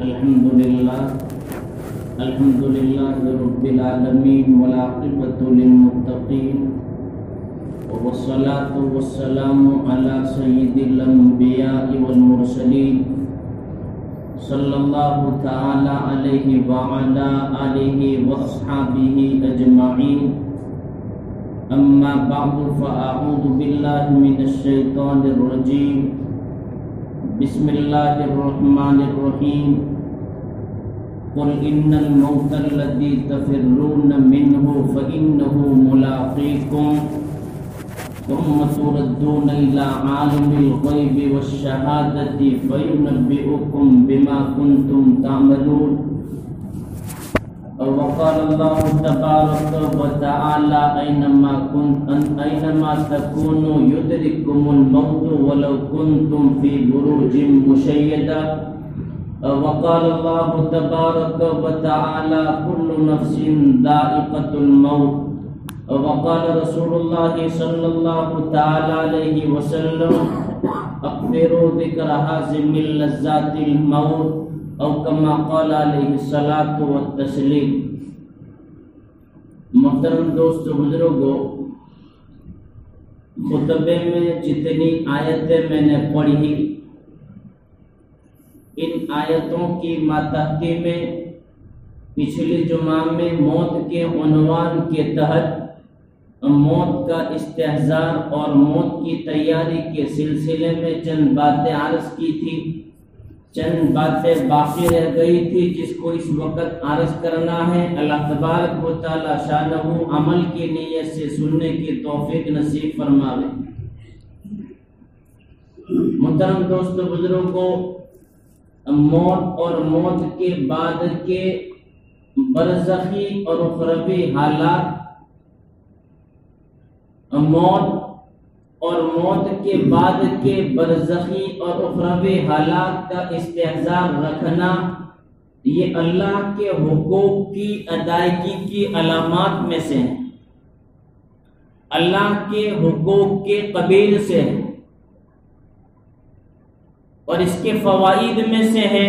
الحمد لله رب العالمين والعاقبة للمتقين والصلاة والسلام على سيد الأنبياء والمرسلين صلى الله تعالى عليه وعلى آله وأصحابه أجمعين. أما بعد فأعوذ بالله من الشيطان الرجيم. بسم الله الرحمن الرحيم. قل إن الموت الذي تفرون منه فإنه ملاقيكم ثم تردون إلى عالم الغيب والشهادة فينبئكم بما كنتم تعملون. وقال الله تبارك وتعالى أينما تكونوا يدرككم الموت ولو كنتم في بروج مشيدة. وقال الله تبارك وتعالى كل نفس ذائقة الموت. وقال رسول الله صلى الله تعالى عليه وسلم أكثروا ذكر هازم لذات الموت او کما قال علیہ الصلاۃ والتسلیم. محترم دوستو بزرگوں، خطبے میں جتنی آیتیں میں نے پڑھی، ان آیتوں کی ماتحقیقیں پچھلی جمعہ میں موت کے عنوان کے تحت موت کا استحضار اور موت کی تیاری کے سلسلے میں چند باتیں عرض کی تھی. چند باتیں باقی رہ گئی تھی جس کو اس وقت عرض کرنا ہے. اللہ تبارک و تعالی شانہ عمل کی نیت سے سننے کی توفیق نصیب فرماوے. محترم دوستو بزرگوں، موت اور موت کے بعد کے برزخی اور اخروی حالات، موت اور موت کے بعد کے برزخی اور اخروی حالات کا استحضار رکھنا، یہ اللہ کے حقوق کی ادائیگی کی علامات میں سے ہے، اللہ کے حقوق کے قبیل سے ہے، اور اس کے فوائد میں سے ہے.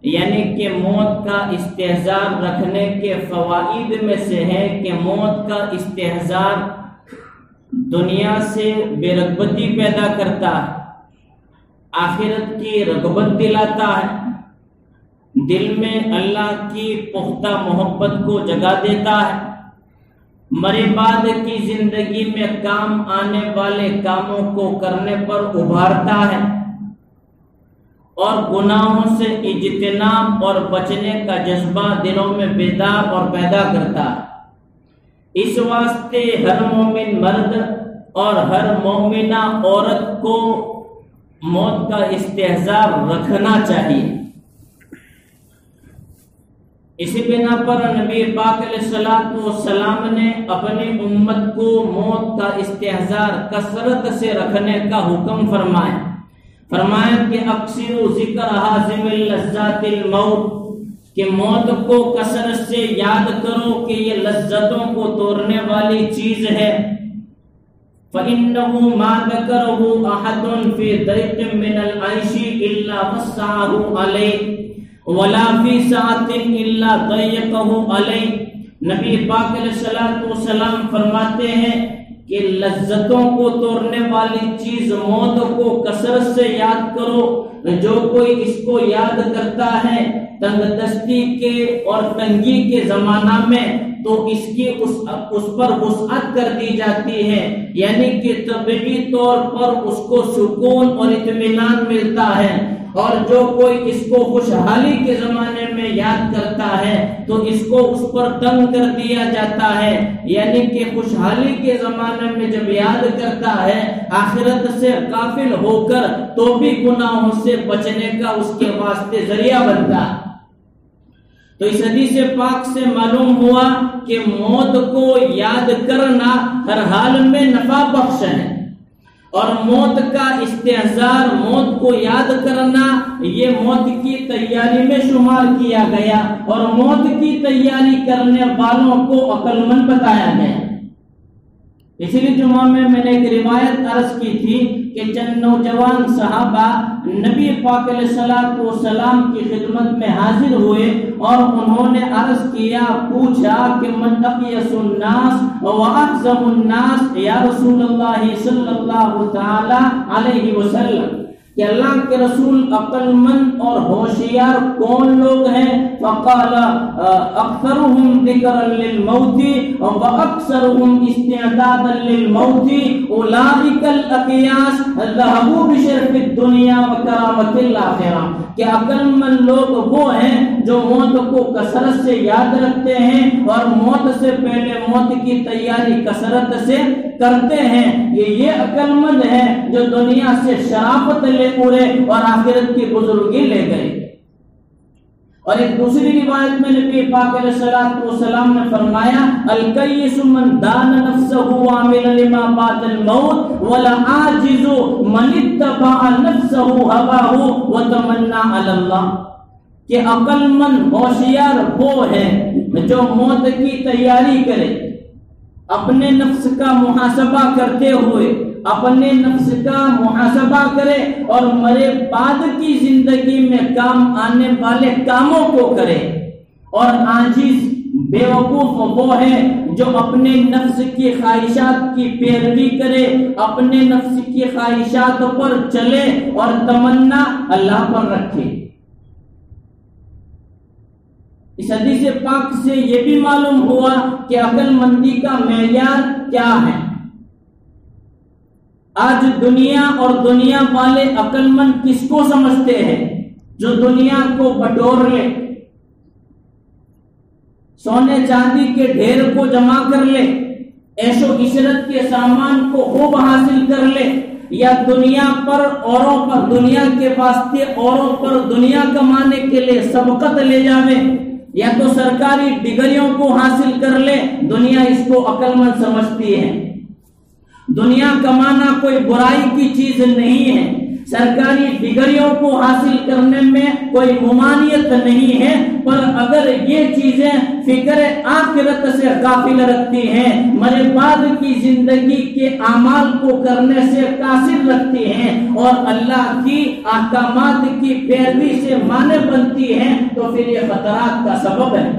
یعنی کہ موت کا استحضار رکھنے کے فوائد میں سے ہے کہ موت کا استحضار دنیا سے بے رغبتی پیدا کرتا ہے، آخرت کی رغبت دلاتا ہے، دل میں اللہ کی پختہ محبت کو جگا دیتا ہے، مرے بعد کی زندگی میں کام آنے والے کاموں کو کرنے پر ابھارتا ہے، اور گناہوں سے اجتناب اور بچنے کا جذبہ دلوں میں بیدار اور پیدا کرتا ہے. اس واسطے ہر مومن مرد اور ہر مومنہ عورت کو موت کا استحضار رکھنا چاہیے. اسی بنا پر نبی پاک علیہ السلام نے اپنی امت کو موت کا استحضار کثرت سے رکھنے کا حکم فرمایا کہ اکثروا ذکر ہازم لذات الموت، کہ موت کو کثرت سے یاد کرو کہ یہ لذتوں کو توڑنے والی چیز ہے. فَإِنَّهُ مَا ذَكَرَهُ أَحَدٌ فِي ضَيْقٍ مِّنَ الْعَيْشِ إِلَّا وَسَّعَهُ عَلَيْهِ وَلَا فِي سَعَةٍ إِلَّا ضَيَّقَهُ عَلَيْهِ. نبی پاک علیہ السلام فرماتے ہیں کہ لذتوں کو توڑنے والی چیز موت کو کثرت سے یاد کرو. جو کوئی اس کو یاد کرتا ہے تنگ دستی کے اور تنگی کے زمانہ میں تو اس پر وسعت کر دی جاتی ہے، یعنی کہ طبعی طور پر اس کو سکون اور اطمینان ملتا ہے. اور جو کوئی اس کو خوشحالی کے زمانے میں یاد کرتا ہے تو اس کو اس پر تنگ کر دیا جاتا ہے. یعنی کہ خوشحالی کے زمانے میں جب یاد کرتا ہے آخرت سے غافل ہو کر تو بھی گناہوں سے بچنے کا اس کے واسطے ذریعہ بنتا ہے. تو اس حدیث پاک سے معلوم ہوا کہ موت کو یاد کرنا ہر حال میں نفع بخش ہے، اور موت کا استحضار، موت کو یاد کرنا، یہ موت کی تیاری میں شمار کیا گیا، اور موت کی تیاری کرنے والوں کو عقل مند بتایا گیا. پچھلی جمعہ میں نے ایک روایت عرض کی تھی کہ چند نوجوان صحابہ نبی پاک علیہ الصلوۃ والسلام کی خدمت میں حاضر ہوئے اور انہوں نے عرض کیا، پوچھا کہ من اقیس الناس واعظم الناس یا رسول اللہ صلی اللہ تعالی علیہ وسلم، کہ اللہ کے رسول عقل مند اور ہوشیار کون لوگ ہیں؟ فقال اکثرهم ذکرا للموت واکثرهم استعدادا للموت اولئک الاقیاس ذهبوا بشرف الدنیا وکرامۃ الاخرہ، کہ عقل مند لوگ وہ ہیں جو موت کو کثرت سے یاد رکھتے ہیں اور موت سے پہلے موت کی تیاری کثرت سے کرتے ہیں، یہ عقل مند ہے جو دنیا سے شرافت لے پورے اور آخرت کی بزرگی لے گئے۔ اور ایک دوسری روایت میں نبی پاک علیہ الصلوۃ والسلام نے فرمایا، الکیس من دان نفسہ وعمل لما بعد الموت والعاجز من اتبع نفسہ ہواہ وتمنى علی اللہ، کہ عقل مند ہوشیار وہ ہے جو موت کی تیاری کرے، اپنے نفس کا محاسبہ کرتے ہوئے اپنے نفس کا محاسبہ کرے اور مرے بعد کی زندگی میں کام آنے والے کاموں کو کرے، اور عاجز بیوقوف وہ ہے جو اپنے نفس کی خواہشات کی پیروی کرے، اپنے نفس کی خواہشات پر چلے اور تمنا اللہ پر رکھے۔ اس حدیث پاک سے یہ بھی معلوم ہوا کہ عقل مندی کا معیار کیا ہے۔ آج دنیا اور دنیا والے عقل مند کس کو سمجھتے ہیں؟ جو دنیا کو بٹور لے، سونے چاندی کے ڈھیر کو جمع کر لے، عیش و عشرت کے سامان کو خوب حاصل کر لے، یا دنیا پر اوروں پر، دنیا کے واسطے اوروں پر دنیا کمانے کے لیے سبقت لے جاوے، یا تو سرکاری ڈگریوں کو حاصل کر لے، دنیا اس کو عقل مند سمجھتی ہے۔ دنیا کمانا کوئی برائی کی چیز نہیں ہے، سرکاری ڈگریوں کو حاصل کرنے میں کوئی ممانعت نہیں ہے، پر اگر یہ چیزیں فکر آخرت سے غافل رکھتی ہیں، مرے بعد کی زندگی کے اعمال کو کرنے سے قاصر رکھتی ہیں اور اللہ کی احکامات کی پیروی سے مانے بنتی ہیں، تو پھر یہ خطرات کا سبب ہے۔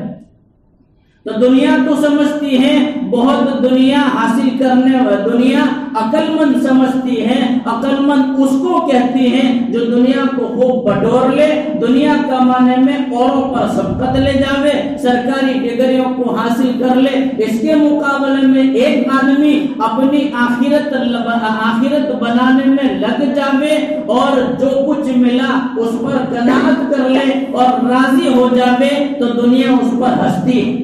تو دنیا تو سمجھتی ہے بہت دنیا حاصل کرنے والا، دنیا عقل مند سمجھتی ہے، عقل مند اس کو کہتی ہے جو دنیا کو خوب بٹور لے، دنیا کمانے میں اوروں پر سبقت لے جاوے، سرکاری ڈگریوں کو حاصل کر لے۔ اس کے مقابلے میں ایک آدمی اپنی آخرت بنانے میں لگ جاوے اور جو کچھ ملا اس پر قناعت کر لے اور راضی ہو جاوے، تو دنیا اس پر ہنستی ہے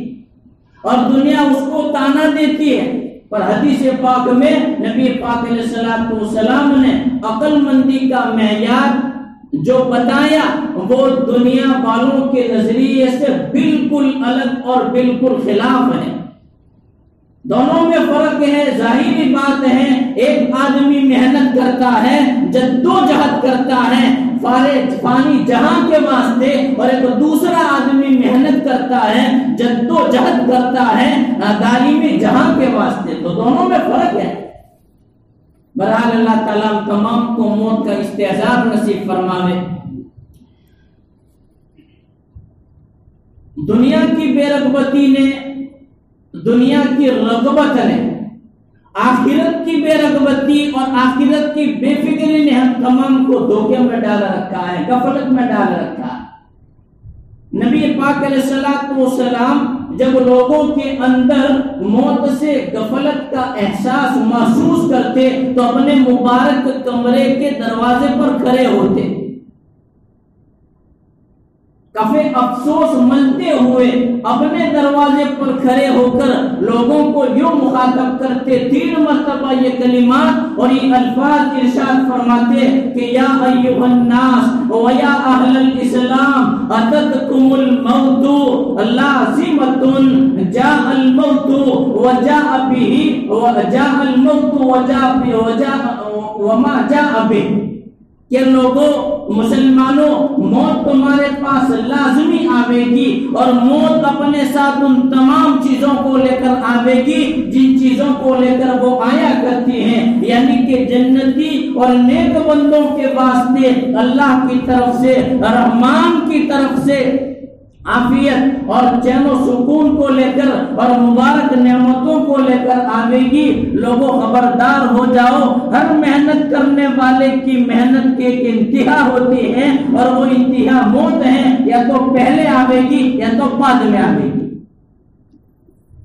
اور دنیا اس کو تانا دیتی ہے۔ پر حدیث پاک میں نبی پاک علیہ الصلوۃ والسلام نے عقل مندی کا معیار جو بتایا وہ دنیا والوں کے نظریے سے بالکل الگ اور بالکل خلاف ہے۔ دونوں میں فرق ہے، ظاہری بات ہے، ایک آدمی محنت کرتا ہے، جدوجہد کرتا ہے فانی جہاں کے واسطے، اور ایک دوسرا آدمی محنت کرتا ہے، جدوجہد کرتا ہے تعلیمی جہاں کے واسطے، تو دونوں میں فرق ہے۔ بہرحال اللہ تعالیٰ تمام کو موت کا استعذار نصیب فرماوے۔ دنیا کی بے رغبتی نے، دنیا کی رغبت نے، آخرت کی بے رغبتی اور آخرت کی بے فکری نے ہم تمام کو دھوکے میں ڈال رکھا ہے، غفلت میں ڈال رکھا ہے۔ نبی پاک علیہ الصلوۃ والسلام جب لوگوں کے اندر موت سے غفلت کا احساس محسوس کرتے تو اپنے مبارک کمرے کے دروازے پر کھڑے ہوتے، کافی افسوس ملتے ہوئے اپنے دروازے پر کھڑے ہو کر لوگوں کو یوں مخاطب کرتے، 3 مرتبہ یہ کلمات اور یہ الفاظ ارشاد فرماتے کہ یا ایھا الناس و یا اہل الاسلام اتتکم الموت لازمۃ جاء الموت وجاء به وجاء الموت وما جاء به، کہ لوگوں مسلمانوں موت تمہارے پاس لازمی آوے گی اور موت اپنے ساتھ ان تمام چیزوں کو لے کر آوے گی جن چیزوں کو لے کر وہ آیا کرتی ہیں، یعنی کہ جنتی اور نیک بندوں کے واسطے اللہ کی طرف سے، رحمان کی طرف سے عافیت اور چین و سکون کو لے کر اور مبارک نعمتوں کو لے کر آوے گی۔ لوگوں خبردار ہو جاؤ، ہر محنت کرنے والے کی محنت کی ایک انتہا ہوتی ہے اور وہ انتہا موت ہے، یا تو پہلے آوے گی یا تو بعد میں آوے گی۔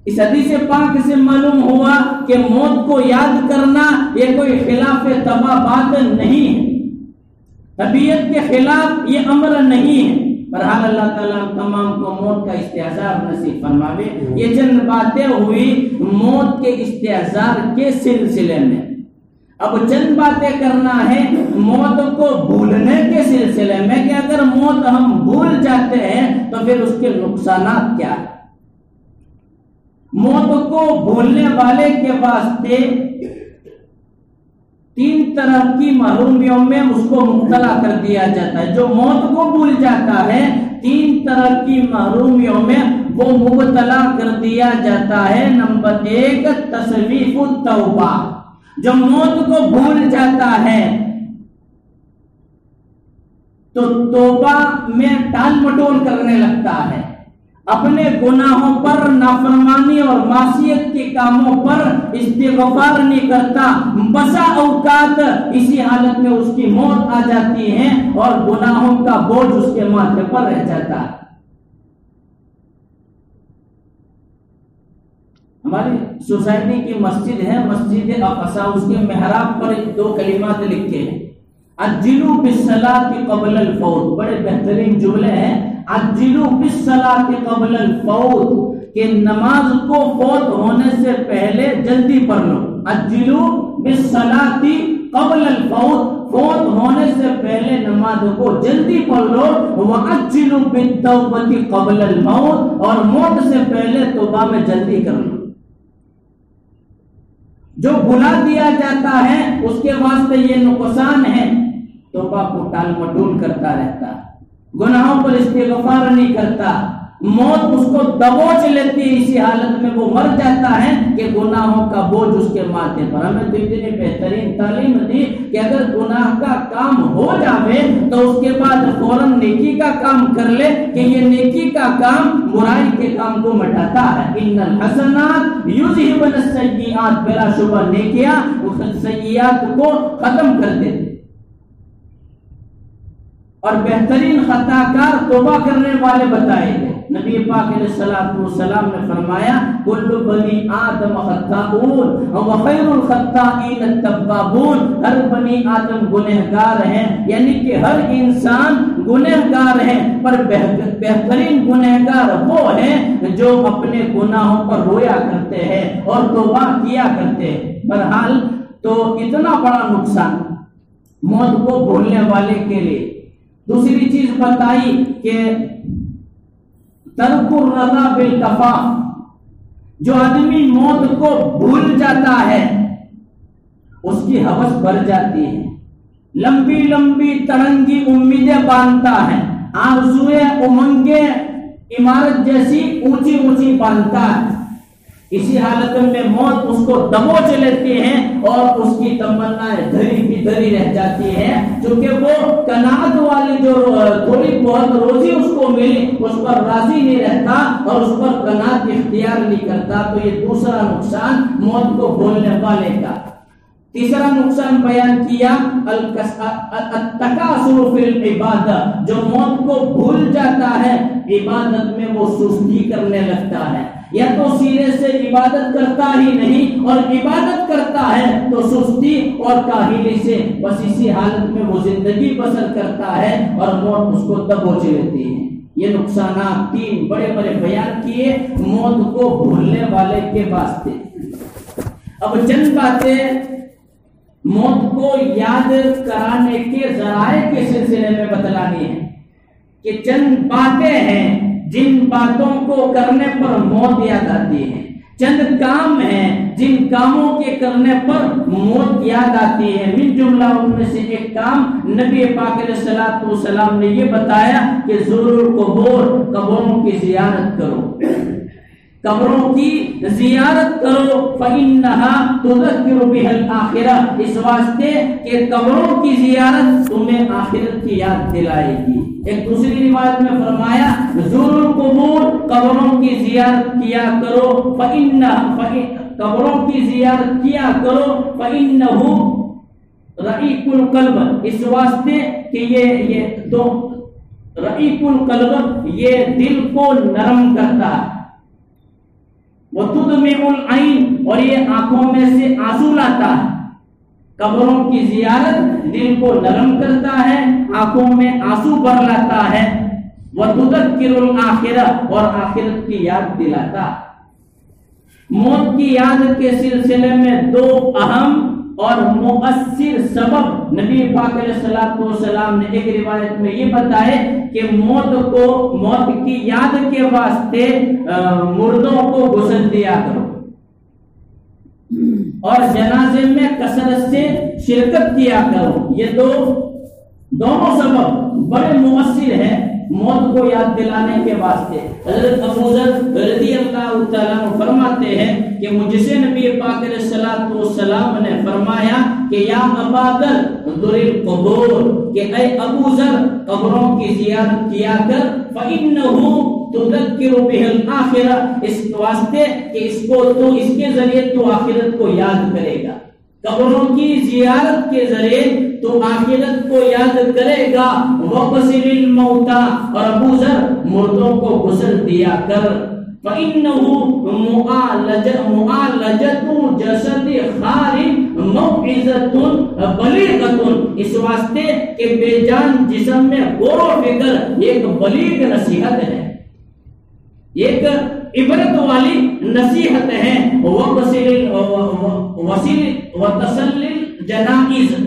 اس حدیث پاک سے معلوم ہوا کہ موت کو یاد کرنا یہ کوئی خلاف طبع بات نہیں ہے، طبیعت کے خلاف یہ امر نہیں ہے۔ بہرحال اللہ تعالیٰ تمام کو موت کا استحضار نصیب فرماوے۔ یہ چند باتیں ہوئی موت کے استحضار کے سلسلے میں۔ اب چند باتیں کرنا ہے موت کو بھولنے کے سلسلے میں کہ اگر موت ہم بھول جاتے ہیں تو پھر اس کے نقصانات کیا ہیں۔ موت کو بھولنے والے کے واسطے 3 طرح کی محرومیوں میں اس کو مبتلا کر دیا جاتا ہے۔ جو موت کو بھول جاتا ہے 3 طرح کی محرومیوں میں وہ مبتلا کر دیا جاتا ہے۔ نمبر 1 تسویف التوبہ، جو موت کو بھول جاتا ہے تو توبہ میں ٹال مٹول کرنے لگتا ہے، اپنے گناہوں پر، نافرمانی اور معصیت کے کاموں پر استغفار نہیں کرتا۔ بسا اوقات اسی حالت میں اس کی موت آ جاتی ہے اور گناہوں کا بوجھ اس کے ماتھے پر رہ جاتا ہے۔ ہماری سوسائٹی کی مسجد ہے، مسجد اقصی، اس کے محراب پر 2 کلمات لکھے ہیں، عجلوا بالصلاۃ قبل الفوت۔ بڑے بہترین جملے ہیں، عجلوا بالصلاۃ قبل الفوت، کہ نماز کو فوت ہونے سے پہلے جلدی پڑھ لو۔ عجلوا بالصلاۃ قبل الفوت، فوت ہونے سے پہلے نماز کو جلدی پڑھ لو۔ وعجلوا بالتوبۃ قبل الموت، اور موت سے پہلے توبہ میں جلدی کر لو۔ جو بھلا دیا جاتا ہے اس کے واسطے یہ نقصان ہے، توبہ کو ٹال مٹول کرتا رہتا، گناہوں پر استغفار نہیں کرتا، موت اس کو دبوچ لیتی ہے، اسی حالت میں وہ مر جاتا ہے کہ گناہوں کا بوجھ اس کے ماتھے پر۔ ہمیں تو اتنی بہترین تعلیم دی کہ اگر گناہ کا کام ہو جاوے تو اس کے بعد فوراً نیکی کا کام کر لے، کہ یہ نیکی کا کام برائی کے کام کو مٹاتا ہے۔ ان الحسنات یذہبن السیئات، بلا شبہ نیکیاں سیئات کو ختم کر دیتے، اور بہترین خطا کار توبہ کرنے والے بتائے گئے۔ نبی پاک علیہ السلام نے فرمایا کل بنی آدم خطاؤون وخیر الخطائین التوابون، ہر بنی آدم گنہگار ہیں، یعنی کہ ہر انسان گنہگار ہے، پر بہترین گنہگار وہ ہیں جو اپنے گناہوں پر رویا کرتے ہیں اور توبہ کیا کرتے ہیں۔ بہرحال تو اتنا بڑا نقصان موت کو بھولنے والے کے لیے۔ دوسری چیز بتائی کہ ترک الرضا بالکفاف، جو آدمی موت کو بھول جاتا ہے اس کی ہوس بڑھ جاتی ہے، لمبی لمبی ترنگی امیدیں باندھتا ہے، آرزوئے امنگیں عمارت جیسی اونچی اونچی باندھتا ہے۔ اسی حالت میں موت اس کو دبوچ لیتی ہے اور اس کی تمنائیں دھری کی دھری رہ جاتی ہے، چونکہ وہ قناعت والی جو تھوڑی بہت روزی اس کو ملی اس پر راضی نہیں رہتا اور اس پر قناعت اختیار نہیں کرتا۔ تو یہ دوسرا نقصان موت کو بھولنے والے کا۔ تیسرا نقصان بیان کیا التکاسل فی العبادہ، جو موت کو بھول جاتا ہے عبادت میں وہ سستی کرنے لگتا ہے، یا تو سینے سے عبادت کرتا ہی نہیں اور عبادت کرتا ہے تو سستی اور کاہلی سے، بس اسی حالت میں وہ زندگی بسر کرتا ہے اور موت اس کو دبوچ لیتی ہے۔ یہ نقصانات 3 بڑے بڑے بیان کیے موت کو بھولنے والے کے واسطے۔ اب چند باتیں موت کو یاد کرانے کے ذرائع کے سلسلے میں بتلانی ہے کہ چند باتیں ہیں جن باتوں کو کرنے پر موت یاد آتی ہے، چند کام ہیں جن کاموں کے کرنے پر موت یاد آتی ہے. من جملہ ان میں سے ایک کام نبی پاک علیہ الصلوۃ والسلام نے یہ بتایا کہ زوروا القبور، قبروں کی زیارت کرو، قبروں کی زیارت کرو. فإنها تذکر بها الآخرہ، اس واسطے کہ قبروں کی زیارت تمہیں آخرت کی یاد دلائے گی. ایک دوسری روایت میں فرمایا زوروا القبور، قبروں کی زیارت کیا کرو. قبروں کی زیارت کیا کرو. فإنه رقیق القلب، اس واسطے کہ یہ دو رقیق القلب، یہ دل کو نرم کرتا ہے. وتدمع العین، اور یہ آنکھوں میں سے آنسو لاتا ہے. قبروں کی زیارت دل کو نرم کرتا ہے، آنکھوں میں آنسو بھر لاتا ہے. وتذکر الآخرہ، اور آخرت کی یاد دلاتا. موت کی یاد کے سلسلے میں دو اہم اور مؤثر سبب نبی پاک علیہ الصلوۃ والسلام نے ایک روایت میں یہ بتائے کہ موت کی یاد کے واسطے مردوں کو غسل دیا کرو اور جنازے میں کثرت سے شرکت کیا کرو. یہ دونوں سبب بڑے مؤثر ہیں موت کو یاد دلانے کے واسطے. حضرت ابو ذر رضی اللہ تعالیٰ عنہ فرماتے ہیں کہ مجھ سے نبی پاک علیہ الصلوۃ والسلام نے فرمایا کہ یا ابا ذر زر القبور، کہ اے ابو ذر قبروں کی زیارت کیا کر. فإنه تذکر بها الآخرہ، اس واسطے کہ اس کے ذریعے تو آخرت کو یاد کرے گا. قبروں کی زیارت کے ذریعے تو آخرت کو یاد کرے گا. وغسل الموتى، اور ابو ذر مردوں کو غسل دیا کر. فإنه معالجة جسد خار موعظة بلیغة، اس واسطے کہ بے جان جسم میں غور و فکر ایک بلیغ نصیحت ہے، ایک عبرت والی نصیحت ہے.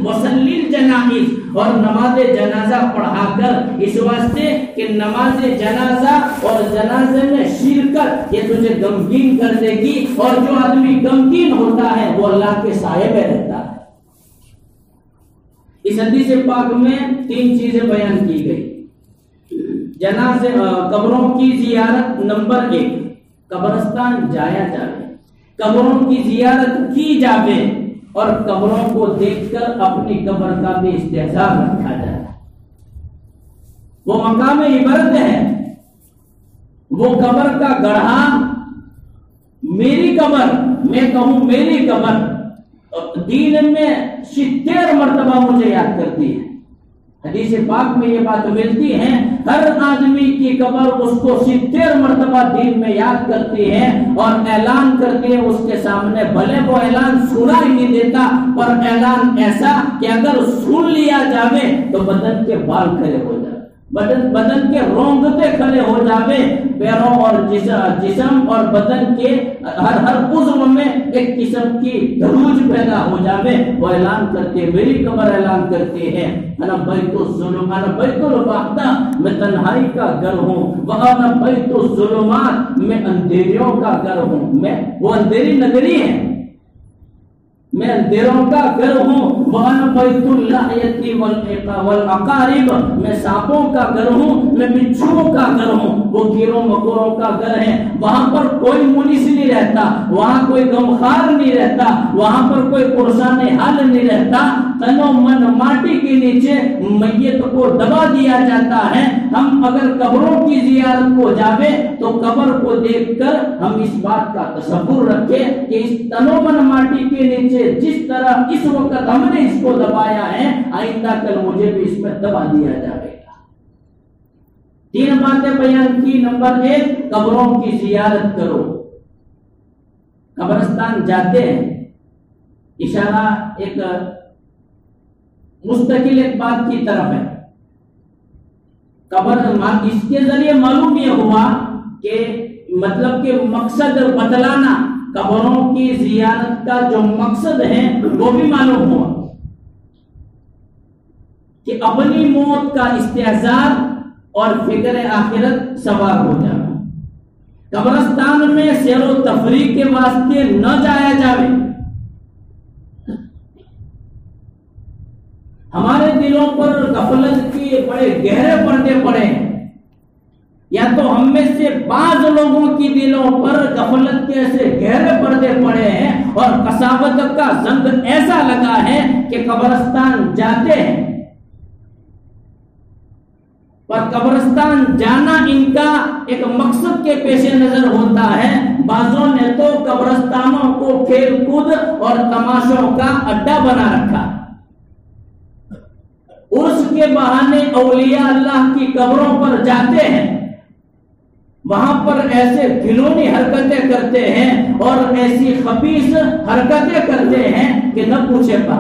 وصلی الجنائز، اور نماز جنازہ پڑھا کر. اس واسطے کہ نماز جنازہ اور جنازے میں شرکت یہ تجھے غمگین کر دے گی، اور جو آدمی غمگین ہوتا ہے وہ اللہ کے سائے میں رہتا ہے. اس حدیث پاک میں 3 چیزیں بیان کی گئی. جنازے قبروں کی زیارت نمبر 1، قبرستان جایا جائے، قبروں کی زیارت کی جاوے، اور قبروں کو دیکھ کر اپنی قبر کا بھی استحضار رکھا جائے. وہ مقام عبرت ہے، وہ قبر کا گڑھا میری قبر، میں کہوں میری قبر دین میں 70 مرتبہ مجھے یاد کرتی ہے. حدیث پاک میں یہ بات ملتی ہے، ہر آدمی کی قبر اس کو 70 مرتبہ دین میں یاد کرتی ہے اور اعلان کرتی ہے اس کے سامنے. بھلے وہ اعلان سنا ہی نہیں دیتا، پر اعلان ایسا کہ اگر سن لیا جاوے تو بدن کے بال کھڑے ہو جائے، بدن کے رونگتے کھڑے ہو جاوے. پیروں اور جسم اور بدن کے ہر عضو میں ایک قسم کی دھروج پیدا ہو جاوے. وہ اعلان کرتے، میری قبر اعلان کرتے ہیں، انا بیت الظلم، انا بیت الوحدہ، میں تنہائی کا گھر ہوں. وانا بیت الظلمات، میں اندھیریوں کا گھر ہوں. میں وہ اندھیری نگری ہے، میں اندھیروں کا گھر ہوں. وانا بیت اللحیۃ والعقارب، میں سانپوں کا گھر ہوں، میں بچھوؤں کا گھر ہوں. وہ کیڑوں مکوڑوں کا گھر ہے. وہاں پر کوئی منیس نہیں رہتا، وہاں کوئی غمخوار نہیں رہتا، وہاں پر کوئی پرسان حال نہیں رہتا. تنو من ماٹی کے نیچے میت کو دبا دیا جاتا ہے. ہم اگر قبروں کی زیارت کو جاوے تو قبر کو دیکھ کر ہم اس بات کا تصور رکھیں کہ اس تنو من ماٹی کے نیچے جس طرح اس وقت ہم نے اس کو دبایا ہے، آئندہ کل مجھے بھی اس میں دبا دیا جائے گا. 3 باتیں بیان کی. نمبر 1، قبروں کی زیارت کرو. قبرستان جاتے ہیں، اشارہ ایک مستقل ایک بات کی طرف ہے. قبر اس کے ذریعے معلوم یہ ہوا کہ مطلب کہ مقصد بتلانا، قبروں کی زیارت کا جو مقصد ہے وہ بھی معلوم ہوا کہ اپنی موت کا استحضار اور فکر آخرت سوار ہو جانا. قبرستان میں سیر و تفریح کے واسطے نہ جایا جاوے. ہمارے دلوں پر غفلت کے بڑے گہرے پردے پڑے ہیں، یا تو ہم میں سے بعض لوگوں کی دلوں پر غفلت کے ایسے گہرے پردے پڑے ہیں اور قساوت کا زنگ ایسا لگا ہے کہ قبرستان جاتے ہیں، پر قبرستان جانا ان کا ایک مقصد کے پیش نظر ہوتا ہے. بعضوں نے تو قبرستانوں کو کھیل کود اور تماشوں کا اڈا بنا رکھا. عرس کے بہانے اولیاء اللہ کی قبروں پر جاتے ہیں، وہاں پر ایسے گھنونی حرکتیں کرتے ہیں اور ایسی خبیث حرکتیں کرتے ہیں کہ نہ پوچھے پر.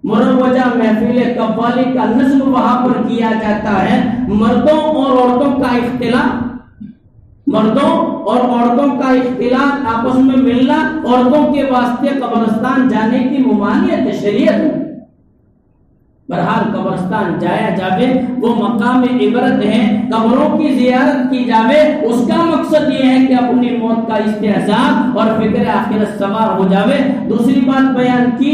مروجہ محفل قوالی کا نظم وہاں پر کیا جاتا ہے. مردوں اور عورتوں کا اختلاط، آپس میں ملنا عورتوں کے واسطے قبرستان جانے کی ممانعت شریعت. بہرحال قبرستان جایا جاوے، وہ مقام عبرت ہے، قبروں کی زیارت کی جاوے. اس کا مقصد یہ ہے کہ اپنی موت کا استحضار اور فکر آخرت سوار ہو جاوے. دوسری بات بیان کی،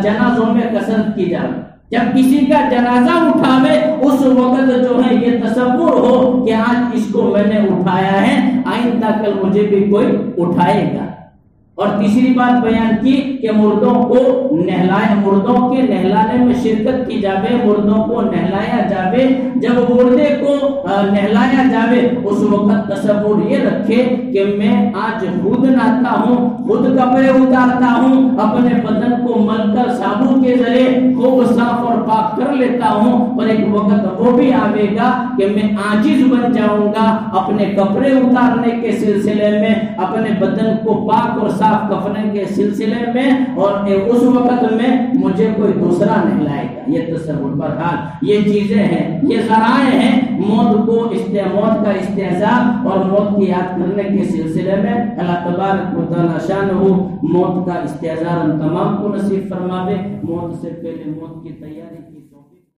جنازوں میں کثرت کی جاوے. جب کسی کا جنازہ اٹھاوے اس وقت جو ہے یہ تصور ہو کہ آج اس کو میں نے اٹھایا ہے، آئندہ کل مجھے بھی کوئی اٹھائے گا. اور تیسری بات بیان کی کہ مردوں کے نہلانے میں شرکت کی جاوے، مردوں کو نہلایا جاوے. جب مردے کو نہلایا جاوے اس وقت تصور یہ رکھے کہ میں آج خود نہاتا ہوں، خود کپڑے اتارتا ہوں، اپنے بدن کو مل کر صابن کے ذریعے خوب صاف اور پاک کر لیتا ہوں. پر ایک وقت وہ بھی آئے گا کہ میں عاجز بن جاؤں گا اپنے کپڑے اتارنے کے سلسلے میں، اپنے بدن کو پاک اور صاف کفنے کے سلسلے میں، اور اس وقت میں مجھے کوئی دوسرا نہیں لائے گا. یہ تصور. بہرحال یہ چیزیں ہیں، یہ ذرائع ہیں موت کا استحضار اور موت کی یاد کرنے کے سلسلے میں. اللہ تبارک و تعالی شانہ موت کا استحضار ہم تمام کو نصیب فرماوے. موت سے پہلے موت کی تیاری کی